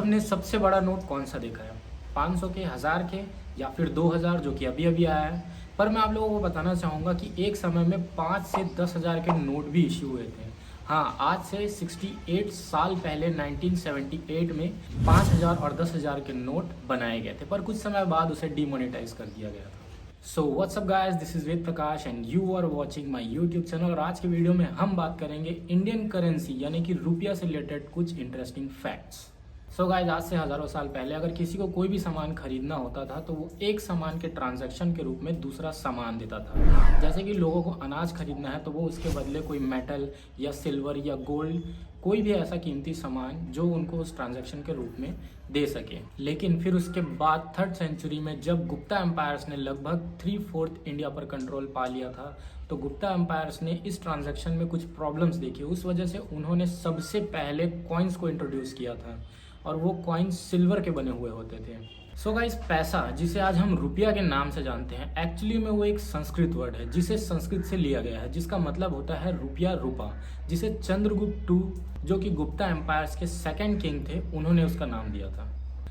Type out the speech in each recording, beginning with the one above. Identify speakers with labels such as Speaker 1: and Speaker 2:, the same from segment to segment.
Speaker 1: सबने सबसे बड़ा नोट कौन सा देखा है? 500 के, 1000 के या फिर 2000 जो कि अभी अभी आया है। पर मैं आप लोगों को बताना चाहूँगा कि एक समय में 5 से 10,000 के नोट भी इश्यू हुए थे। हाँ, आज से 68 साल पहले 1978 में 5,000 और 10,000 के नोट बनाए गए थे, पर कुछ समय बाद उसे डिमोनेटाइज कर दिया गया था। So what's up guys, this is Ved Prakash and you are watching my YouTube channel. और आज के वीडियो में हम बात करेंगे इंडियन करेंसी यानी कि रुपया से रिलेटेड कुछ इंटरेस्टिंग फैक्ट्स। सो गाइस, आज से हज़ारों साल पहले अगर किसी को कोई भी सामान खरीदना होता था तो वो एक सामान के ट्रांजैक्शन के रूप में दूसरा सामान देता था। जैसे कि लोगों को अनाज खरीदना है तो वो उसके बदले कोई मेटल या सिल्वर या गोल्ड, कोई भी ऐसा कीमती सामान जो उनको उस ट्रांजैक्शन के रूप में दे सके। लेकिन फिर उसके बाद 3rd सेंचुरी में जब गुप्ता एम्पायर्स ने लगभग 3/4 इंडिया पर कंट्रोल पा लिया था, तो गुप्ता एम्पायर्स ने इस ट्रांजैक्शन में कुछ प्रॉब्लम्स देखी। उस वजह से उन्होंने सबसे पहले कॉइन्स को इंट्रोड्यूस किया था और वो कॉइन्स सिल्वर के बने हुए होते थे। सो गाइस, पैसा जिसे आज हम रुपया के नाम से जानते हैं, एक्चुअली में वो एक संस्कृत वर्ड है जिसे संस्कृत से लिया गया है, जिसका मतलब होता है रुपया, रूपा, जिसे चंद्रगुप्त II जो कि गुप्ता एम्पायर्स के 2nd किंग थे, उन्होंने उसका नाम दिया था।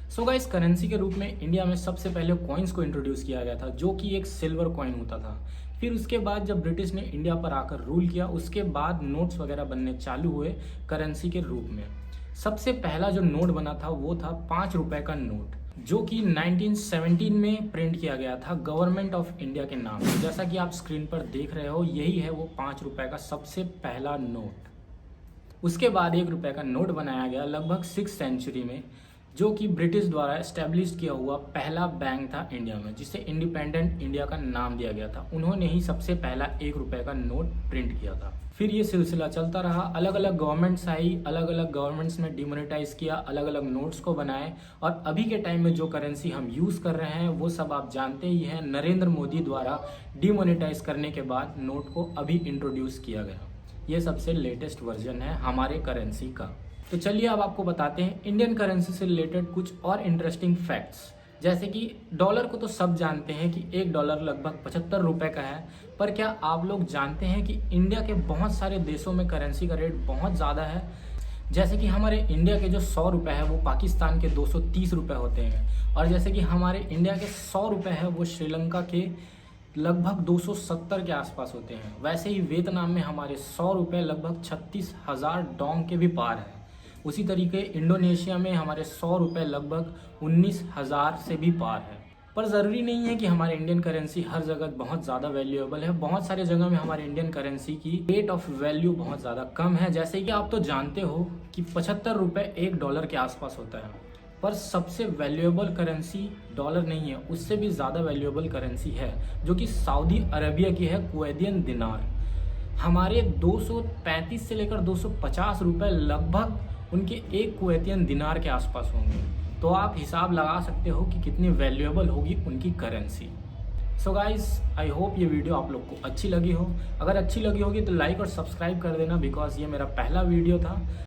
Speaker 1: सो गाइस, करेंसी के रूप में इंडिया में सबसे पहले कॉइन्स को इंट्रोड्यूस किया गया था जो कि एक सिल्वर कॉइन होता था। फिर उसके बाद जब ब्रिटिश ने इंडिया पर आकर रूल किया, उसके बाद नोट्स वगैरह बनने चालू हुए करेंसी के रूप में। सबसे पहला जो नोट बना था वो था 5 रुपए का नोट, जो कि 1917 में प्रिंट किया गया था गवर्नमेंट ऑफ इंडिया के नाम से। जैसा कि आप स्क्रीन पर देख रहे हो, यही है वो 5 रुपए का सबसे पहला नोट। उसके बाद 1 रुपए का नोट बनाया गया लगभग 6th सेंचुरी में, जो कि ब्रिटिश द्वारा एस्टेब्लिश किया हुआ पहला बैंक था इंडिया में, जिसे इंडिपेंडेंट इंडिया का नाम दिया गया था। उन्होंने ही सबसे पहला 1 रुपए का नोट प्रिंट किया था। फिर ये सिलसिला चलता रहा, अलग अलग गवर्नमेंट्स आई, अलग अलग गवर्नमेंट्स ने डिमोनेटाइज किया, अलग अलग नोट्स को बनाए। और अभी के टाइम में जो करेंसी हम यूज़ कर रहे हैं वो सब आप जानते ही हैं, नरेंद्र मोदी द्वारा डिमोनेटाइज करने के बाद नोट को अभी इंट्रोड्यूस किया गया। ये सबसे लेटेस्ट वर्जन है हमारे करेंसी का। तो चलिए अब आपको बताते हैं इंडियन करेंसी से रिलेटेड कुछ और इंटरेस्टिंग फैक्ट्स। जैसे कि डॉलर को तो सब जानते हैं कि $1 लगभग 75 रुपए का है, पर क्या आप लोग जानते हैं कि इंडिया के बहुत सारे देशों में करेंसी का रेट बहुत ज़्यादा है। जैसे कि हमारे इंडिया के जो 100 रुपये है वो पाकिस्तान के 230 रुपये होते हैं, और जैसे कि हमारे इंडिया के 100 रुपये है वो श्रीलंका के लगभग 270 के आसपास होते हैं। वैसे ही वियतनाम में हमारे 100 रुपये लगभग 36,000 डोंग के भी पार है। उसी तरीके इंडोनेशिया में हमारे 100 रुपये लगभग 19,000 से भी पार है। पर ज़रूरी नहीं है कि हमारे इंडियन करेंसी हर जगह बहुत ज़्यादा वैल्यूएबल है। बहुत सारे जगह में हमारे इंडियन करेंसी की रेट ऑफ वैल्यू बहुत ज़्यादा कम है। जैसे कि आप तो जानते हो कि 75 रुपये $1 के आसपास होता है। पर सबसे वैल्यूएबल करेंसी डॉलर नहीं है, उससे भी ज़्यादा वैल्यूएबल करेंसी है जो कि सऊदी अरबिया की है, कुवैतियन दिनार। हमारे 235 से लेकर 250 रुपये लगभग उनके एक कुवैतियन दिनार के आसपास होंगे। तो आप हिसाब लगा सकते हो कि कितनी वैल्यूएबल होगी उनकी currency. So guys, I hope ये वीडियो आप लोग को अच्छी लगी हो। अगर अच्छी लगी होगी तो लाइक और सब्सक्राइब कर देना, बिकॉज ये मेरा पहला वीडियो था।